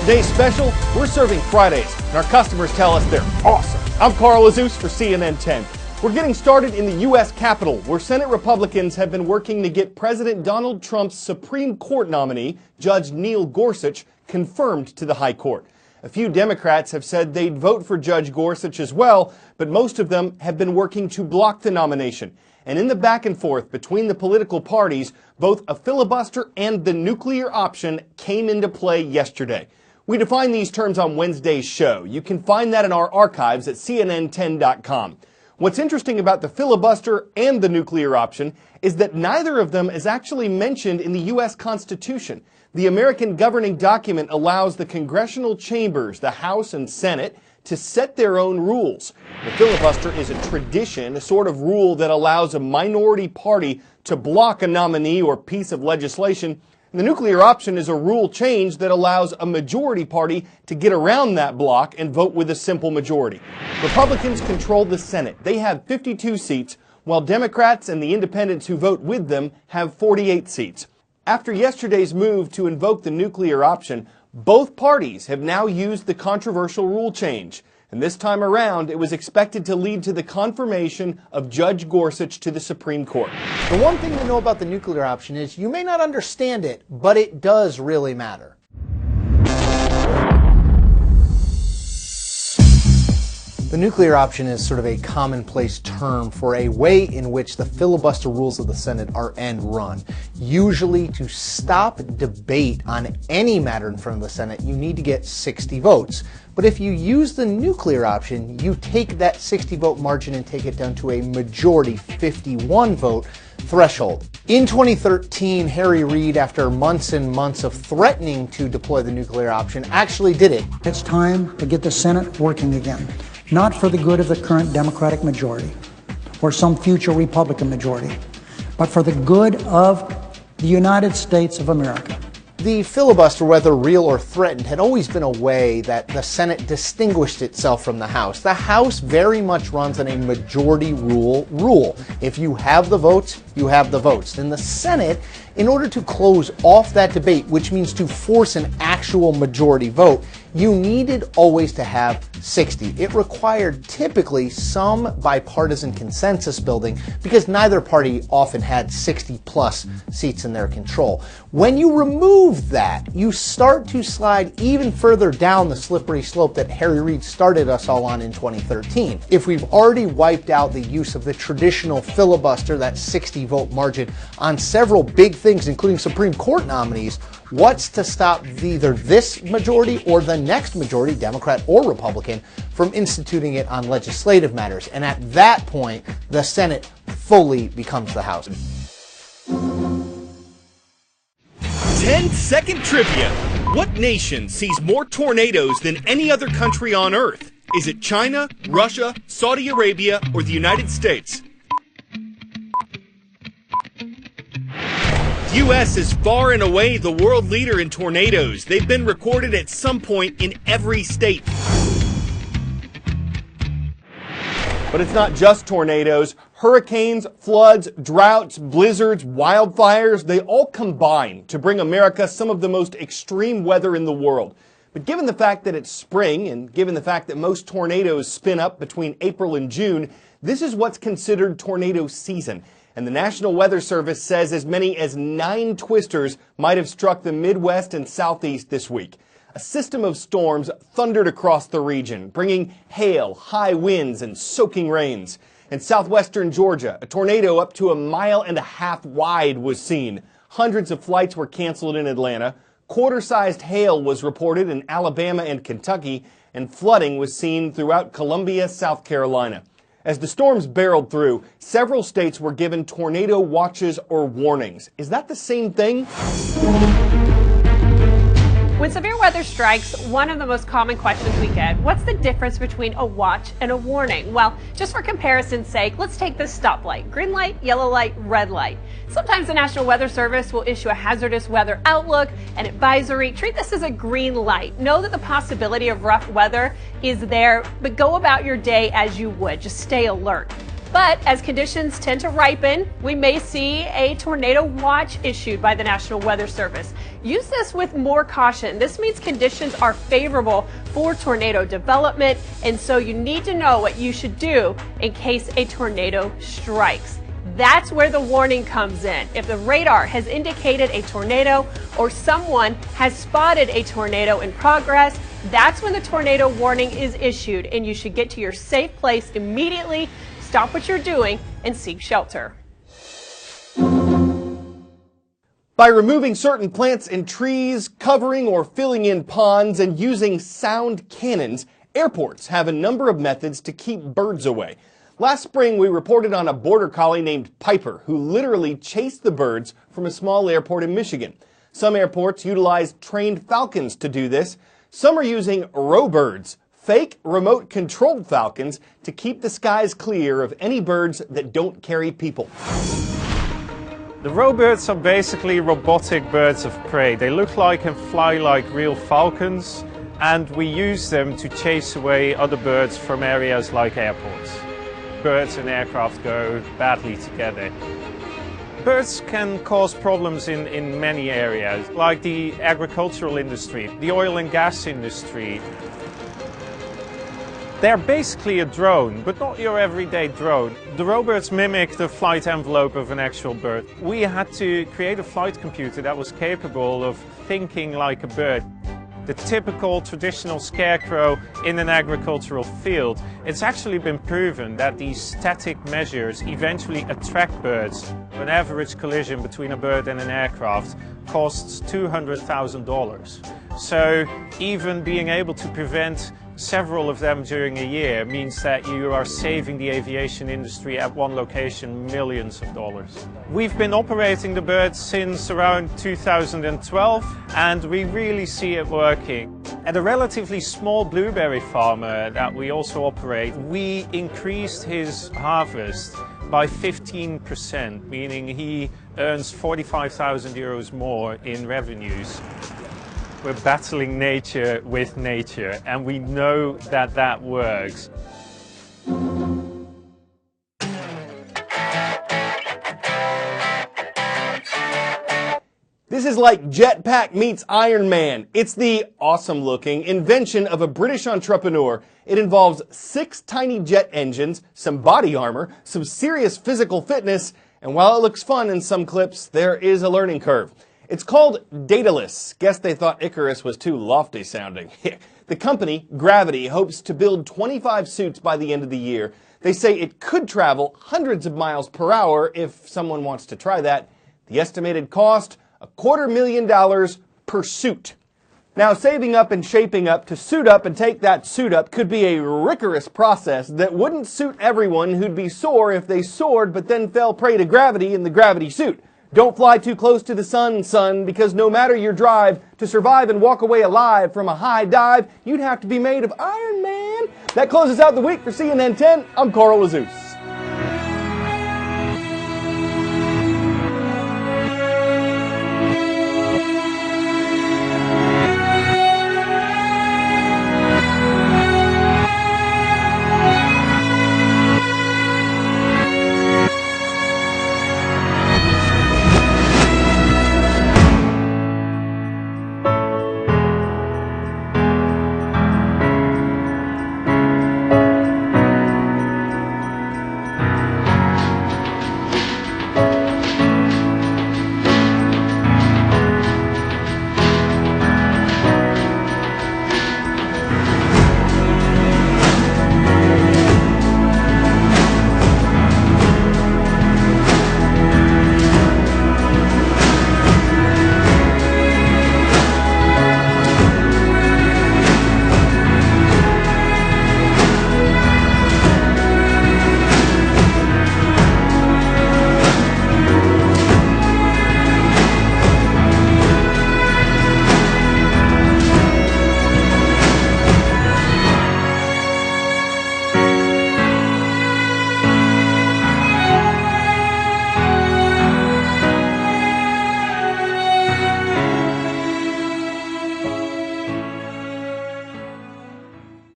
Today's special, we're serving Fridays, and our customers tell us they're awesome. I'm Carl Azus for CNN 10. We're getting started in the U.S. Capitol, where Senate Republicans have been working to get President Donald Trump's Supreme Court nominee, Judge Neil Gorsuch, confirmed to the High Court. A few Democrats have said they'd vote for Judge Gorsuch as well, but most of them have been working to block the nomination. And in the back and forth between the political parties, both a filibuster and the nuclear option came into play yesterday. We define these terms on Wednesday's show. You can find that in our archives at CNN10.com. What's interesting about the filibuster and the nuclear option is that neither of them is actually mentioned in the U.S. Constitution. The American governing document allows the congressional chambers, the House and Senate, to set their own rules. The filibuster is a tradition, a sort of rule that allows a minority party to block a nominee or piece of legislation. The nuclear option is a rule change that allows a majority party to get around that block and vote with a simple majority. Republicans control the Senate. They have 52 seats, while Democrats and the independents who vote with them have 48 seats. After yesterday's move to invoke the nuclear option, both parties have now used the controversial rule change. And this time around, it was expected to lead to the confirmation of Judge Gorsuch to the Supreme Court. The one thing to know about the nuclear option is you may not understand it, but it does really matter. The nuclear option is sort of a commonplace term for a way in which the filibuster rules of the Senate are end run. Usually, to stop debate on any matter in front of the Senate, you need to get 60 votes. But if you use the nuclear option, you take that 60 vote margin and take it down to a majority 51 vote threshold. In 2013, Harry Reid, after months and months of threatening to deploy the nuclear option, actually did it. It's time to get the Senate working again. Not for the good of the current Democratic majority or some future Republican majority, but for the good of the United States of America. The filibuster, whether real or threatened, had always been a way that the Senate distinguished itself from the House. The House very much runs on a majority rule. If you have the votes, you have the votes. In the Senate, in order to close off that debate, which means to force an actual majority vote, you needed always to have 60. It required typically some bipartisan consensus building because neither party often had 60 plus seats in their control. When you remove that, you start to slide even further down the slippery slope that Harry Reid started us all on in 2013. If we've already wiped out the use of the traditional filibuster, that 60 vote margin, on several big things, including Supreme Court nominees, what's to stop either this majority or the next majority, Democrat or Republican, from instituting it on legislative matters? And at that point, the Senate fully becomes the House. 10-second trivia. What nation sees more tornadoes than any other country on Earth? Is it China, Russia, Saudi Arabia, or the United States? The U.S. is far and away the world leader in tornadoes. They've been recorded at some point in every state. But it's not just tornadoes. Hurricanes, floods, droughts, blizzards, wildfires, they all combine to bring America some of the most extreme weather in the world. But given the fact that it's spring and given the fact that most tornadoes spin up between April and June, this is what's considered tornado season. And the National Weather Service says as many as 9 twisters might have struck the Midwest and Southeast this week. A system of storms thundered across the region, bringing hail, high winds, and soaking rains. In southwestern Georgia, a tornado up to 1.5 miles wide was seen. Hundreds of flights were canceled in Atlanta. Quarter-sized hail was reported in Alabama and Kentucky, and flooding was seen throughout Columbia, South Carolina. As the storms barreled through, several states were given tornado watches or warnings. Is that the same thing? When severe weather strikes, one of the most common questions we get, what's the difference between a watch and a warning? Well, just for comparison's sake, let's take this stoplight. Green light, yellow light, red light. Sometimes the National Weather Service will issue a hazardous weather outlook, an advisory. Treat this as a green light. Know that the possibility of rough weather is there, but go about your day as you would. Just stay alert. But as conditions tend to ripen, we may see a tornado watch issued by the National Weather Service. Use this with more caution. This means conditions are favorable for tornado development, and so you need to know what you should do in case a tornado strikes. That's where the warning comes in. If the radar has indicated a tornado or someone has spotted a tornado in progress, that's when the tornado warning is issued, and you should get to your safe place immediately. Stop what you're doing and seek shelter. By removing certain plants and trees, covering or filling in ponds, and using sound cannons, airports have a number of methods to keep birds away. Last spring, we reported on a border collie named Piper, who literally chased the birds from a small airport in Michigan. Some airports utilize trained falcons to do this. Some are using row birds, fake remote-controlled falcons, to keep the skies clear of any birds that don't carry people. The row birds are basically robotic birds of prey. They look like and fly like real falcons, and we use them to chase away other birds from areas like airports. Birds and aircraft go badly together. Birds can cause problems in many areas, like the agricultural industry, the oil and gas industry. They're basically a drone, but not your everyday drone. The row birds mimic the flight envelope of an actual bird. We had to create a flight computer that was capable of thinking like a bird. The typical traditional scarecrow in an agricultural field, it's actually been proven that these static measures eventually attract birds. An average collision between a bird and an aircraft costs $200,000. So even being able to prevent several of them during a year means that you are saving the aviation industry at one location millions of dollars. We've been operating the birds since around 2012, and we really see it working. At a relatively small blueberry farmer that we also operate, we increased his harvest by 15%, meaning he earns 45,000 euros more in revenues. We're battling nature with nature, and we know that that works. This is like Jetpack meets Iron Man. It's the awesome-looking invention of a British entrepreneur. It involves 6 tiny jet engines, some body armor, some serious physical fitness, and while it looks fun in some clips, there is a learning curve. It's called Daedalus. Guess they thought Icarus was too lofty sounding. The company, Gravity, hopes to build 25 suits by the end of the year. They say it could travel hundreds of miles per hour if someone wants to try that. The estimated cost, $250,000 per suit. Now, saving up and shaping up to suit up and take that suit up could be a rigorous process that wouldn't suit everyone who'd be sore if they soared but then fell prey to gravity in the gravity suit. Don't fly too close to the sun, son, because no matter your drive, to survive and walk away alive from a high dive, you'd have to be made of Iron Man. That closes out the week for CNN 10. I'm Carl Azuz.